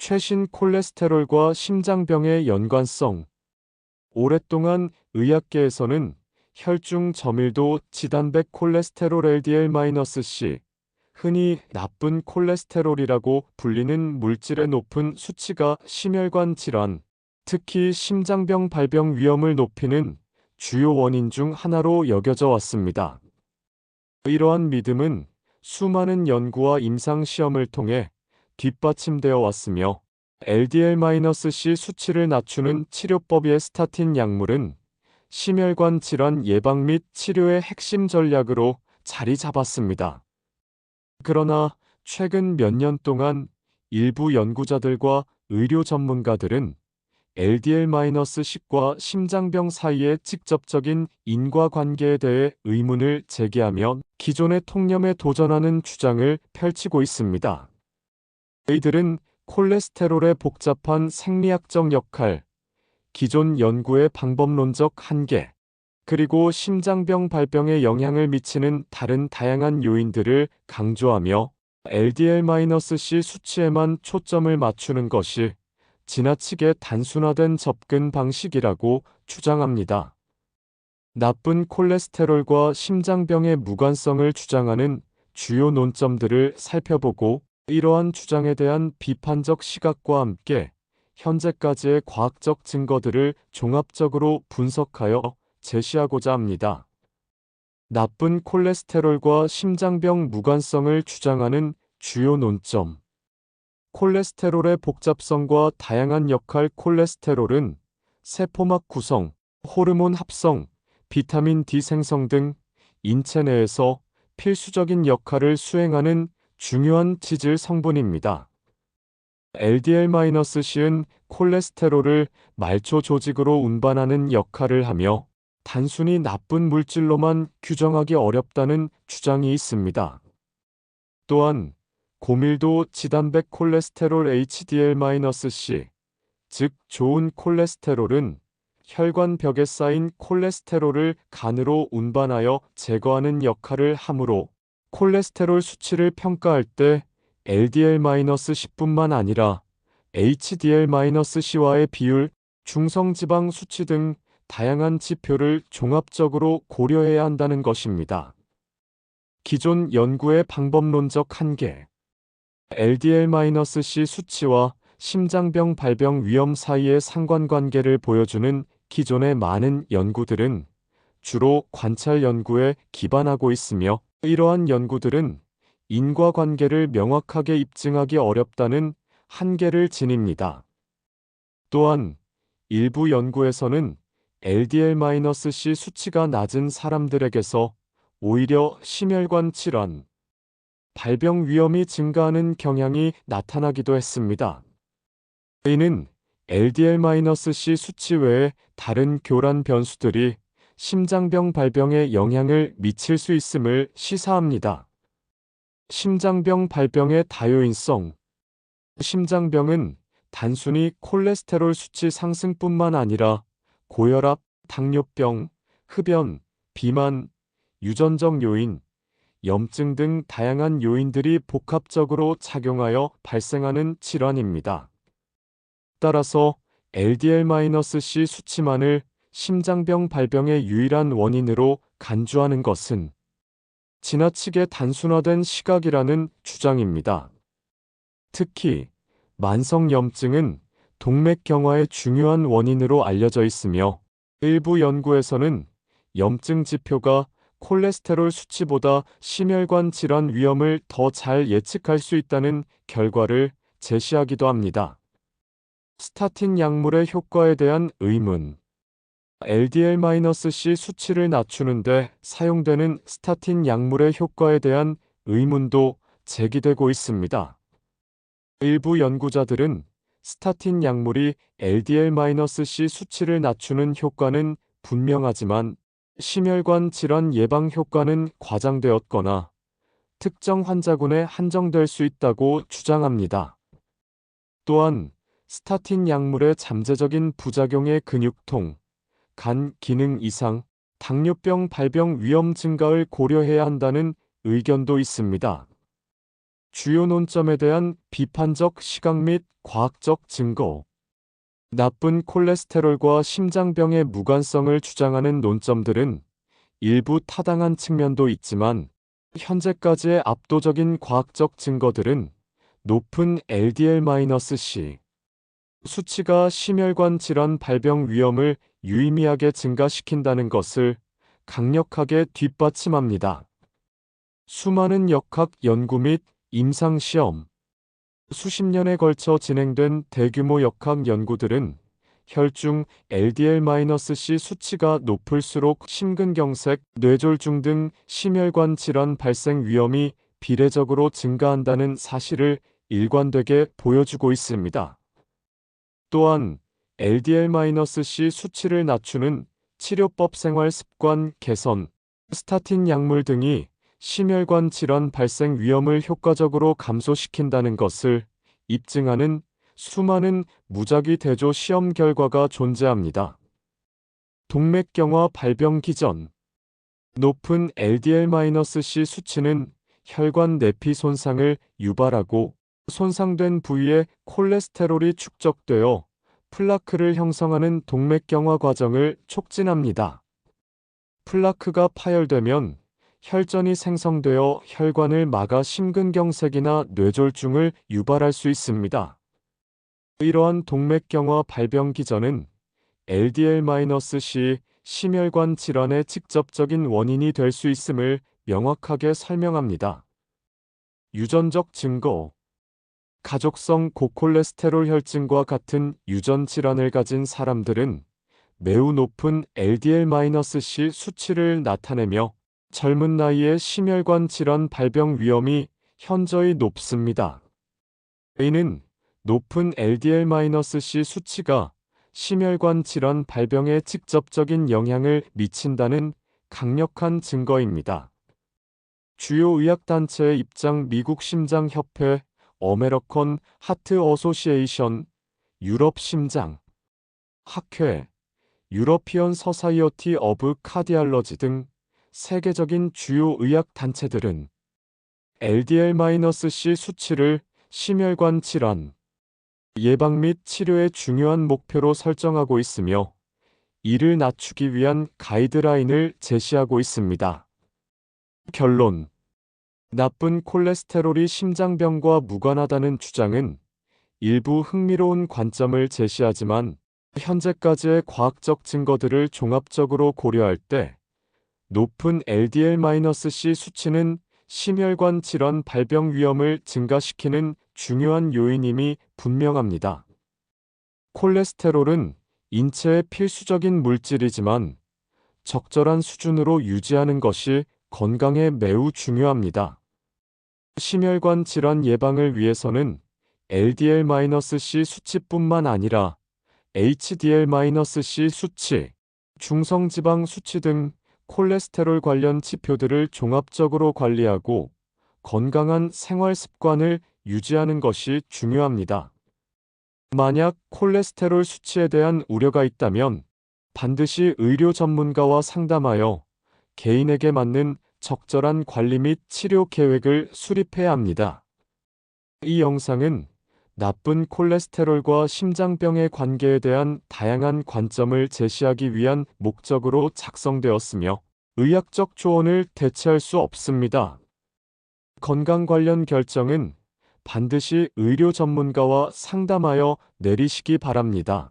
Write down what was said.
최신 콜레스테롤과 심장병의 연관성. 오랫동안 의학계에서는 혈중 저밀도 지단백 콜레스테롤 LDL-C, 흔히 나쁜 콜레스테롤이라고 불리는 물질의 높은 수치가 심혈관 질환, 특히 심장병 발병 위험을 높이는 주요 원인 중 하나로 여겨져 왔습니다. 이러한 믿음은 수많은 연구와 임상 시험을 통해 뒷받침되어 왔으며, LDL-C 수치를 낮추는 치료법의 스타틴 약물은 심혈관 질환 예방 및 치료의 핵심 전략으로 자리 잡았습니다. 그러나 최근 몇 년 동안 일부 연구자들과 의료 전문가들은 LDL-C과 심장병 사이의 직접적인 인과관계에 대해 의문을 제기하며 기존의 통념에 도전하는 주장을 펼치고 있습니다. 이들은 콜레스테롤의 복잡한 생리학적 역할, 기존 연구의 방법론적 한계, 그리고 심장병 발병에 영향을 미치는 다른 다양한 요인들을 강조하며 LDL-C 수치에만 초점을 맞추는 것이 지나치게 단순화된 접근 방식이라고 주장합니다. 나쁜 콜레스테롤과 심장병의 무관성을 주장하는 주요 논점들을 살펴보고, 이러한 주장에 대한 비판적 시각과 함께 현재까지의 과학적 증거들을 종합적으로 분석하여 제시하고자 합니다. 나쁜 콜레스테롤과 심장병 무관성을 주장하는 주요 논점. 콜레스테롤의 복잡성과 다양한 역할. 콜레스테롤은 세포막 구성, 호르몬 합성, 비타민 D 생성 등 인체 내에서 필수적인 역할을 수행하는 중요한 지질 성분입니다. LDL-C는 콜레스테롤을 말초 조직으로 운반하는 역할을 하며 단순히 나쁜 물질로만 규정하기 어렵다는 주장이 있습니다. 또한 고밀도 지단백 콜레스테롤 HDL-C, 즉 좋은 콜레스테롤은 혈관벽에 쌓인 콜레스테롤을 간으로 운반하여 제거하는 역할을 하므로 콜레스테롤 수치를 평가할 때 LDL-C뿐만 아니라 HDL-C와의 비율, 중성지방 수치 등 다양한 지표를 종합적으로 고려해야 한다는 것입니다. 기존 연구의 방법론적 한계. LDL-C 수치와 심장병 발병 위험 사이의 상관관계를 보여주는 기존의 많은 연구들은 주로 관찰 연구에 기반하고 있으며, 이러한 연구들은 인과관계를 명확하게 입증하기 어렵다는 한계를 지닙니다. 또한 일부 연구에서는 LDL-C 수치가 낮은 사람들에게서 오히려 심혈관 질환, 발병 위험이 증가하는 경향이 나타나기도 했습니다. 이는 LDL-C 수치 외에 다른 교란 변수들이 심장병 발병에 영향을 미칠 수 있음을 시사합니다. 심장병 발병의 다요인성. 심장병은 단순히 콜레스테롤 수치 상승뿐만 아니라 고혈압, 당뇨병, 흡연, 비만, 유전적 요인, 염증 등 다양한 요인들이 복합적으로 작용하여 발생하는 질환입니다. 따라서 LDL-C 수치만을 심장병 발병의 유일한 원인으로 간주하는 것은 지나치게 단순화된 시각이라는 주장입니다. 특히 만성염증은 동맥경화의 중요한 원인으로 알려져 있으며, 일부 연구에서는 염증 지표가 콜레스테롤 수치보다 심혈관 질환 위험을 더 잘 예측할 수 있다는 결과를 제시하기도 합니다. 스타틴 약물의 효과에 대한 의문. LDL-C 수치를 낮추는 데 사용되는 스타틴 약물의 효과에 대한 의문도 제기되고 있습니다. 일부 연구자들은 스타틴 약물이 LDL-C 수치를 낮추는 효과는 분명하지만 심혈관 질환 예방 효과는 과장되었거나 특정 환자군에 한정될 수 있다고 주장합니다. 또한 스타틴 약물의 잠재적인 부작용의 근육통, 간 기능 이상, 당뇨병 발병 위험 증가를 고려해야 한다는 의견도 있습니다. 주요 논점에 대한 비판적 시각 및 과학적 증거. 나쁜 콜레스테롤과 심장병의 무관성을 주장하는 논점들은 일부 타당한 측면도 있지만, 현재까지의 압도적인 과학적 증거들은 높은 LDL-C 수치가 심혈관 질환 발병 위험을 유의미하게 증가시킨다는 것을 강력하게 뒷받침합니다. 수많은 역학 연구 및 임상시험, 수십 년에 걸쳐 진행된 대규모 역학 연구들은 혈중 LDL-C 수치가 높을수록 심근경색, 뇌졸중 등 심혈관 질환 발생 위험이 비례적으로 증가한다는 사실을 일관되게 보여주고 있습니다. 또한 LDL-C 수치를 낮추는 치료법, 생활 습관 개선, 스타틴 약물 등이 심혈관 질환 발생 위험을 효과적으로 감소시킨다는 것을 입증하는 수많은 무작위 대조 시험 결과가 존재합니다. 동맥경화 발병 기전. 높은 LDL-C 수치는 혈관 내피 손상을 유발하고, 손상된 부위에 콜레스테롤이 축적되어 플라크를 형성하는 동맥경화 과정을 촉진합니다. 플라크가 파열되면 혈전이 생성되어 혈관을 막아 심근경색이나 뇌졸중을 유발할 수 있습니다. 이러한 동맥경화 발병 기전은 LDL-C 심혈관 질환의 직접적인 원인이 될 수 있음을 명확하게 설명합니다. 유전적 증거. 가족성 고콜레스테롤 혈증과 같은 유전 질환을 가진 사람들은 매우 높은 LDL-C 수치를 나타내며 젊은 나이에 심혈관 질환 발병 위험이 현저히 높습니다. 이는 높은 LDL-C 수치가 심혈관 질환 발병에 직접적인 영향을 미친다는 강력한 증거입니다. 주요 의학단체의 입장. 미국 심장협회, 어메리컨 하트 어소시에이션, 유럽 심장 학회, 유러피언 서사이어티 오브 카디알러지 등 세계적인 주요 의학 단체들은 LDL-C 수치를 심혈관 질환 예방 및 치료의 중요한 목표로 설정하고 있으며, 이를 낮추기 위한 가이드라인을 제시하고 있습니다. 결론. 나쁜 콜레스테롤이 심장병과 무관하다는 주장은 일부 흥미로운 관점을 제시하지만, 현재까지의 과학적 증거들을 종합적으로 고려할 때 높은 LDL-C 수치는 심혈관 질환 발병 위험을 증가시키는 중요한 요인임이 분명합니다. 콜레스테롤은 인체의 필수적인 물질이지만, 적절한 수준으로 유지하는 것이 건강에 매우 중요합니다. 심혈관 질환 예방을 위해서는 LDL-C 수치뿐만 아니라 HDL-C 수치, 중성지방 수치 등 콜레스테롤 관련 지표들을 종합적으로 관리하고 건강한 생활 습관을 유지하는 것이 중요합니다. 만약 콜레스테롤 수치에 대한 우려가 있다면 반드시 의료 전문가와 상담하여 개인에게 맞는 적절한 관리 및 치료 계획을 수립해야 합니다. 이 영상은 나쁜 콜레스테롤과 심장병의 관계에 대한 다양한 관점을 제시하기 위한 목적으로 작성되었으며, 의학적 조언을 대체할 수 없습니다. 건강 관련 결정은 반드시 의료 전문가와 상담하여 내리시기 바랍니다.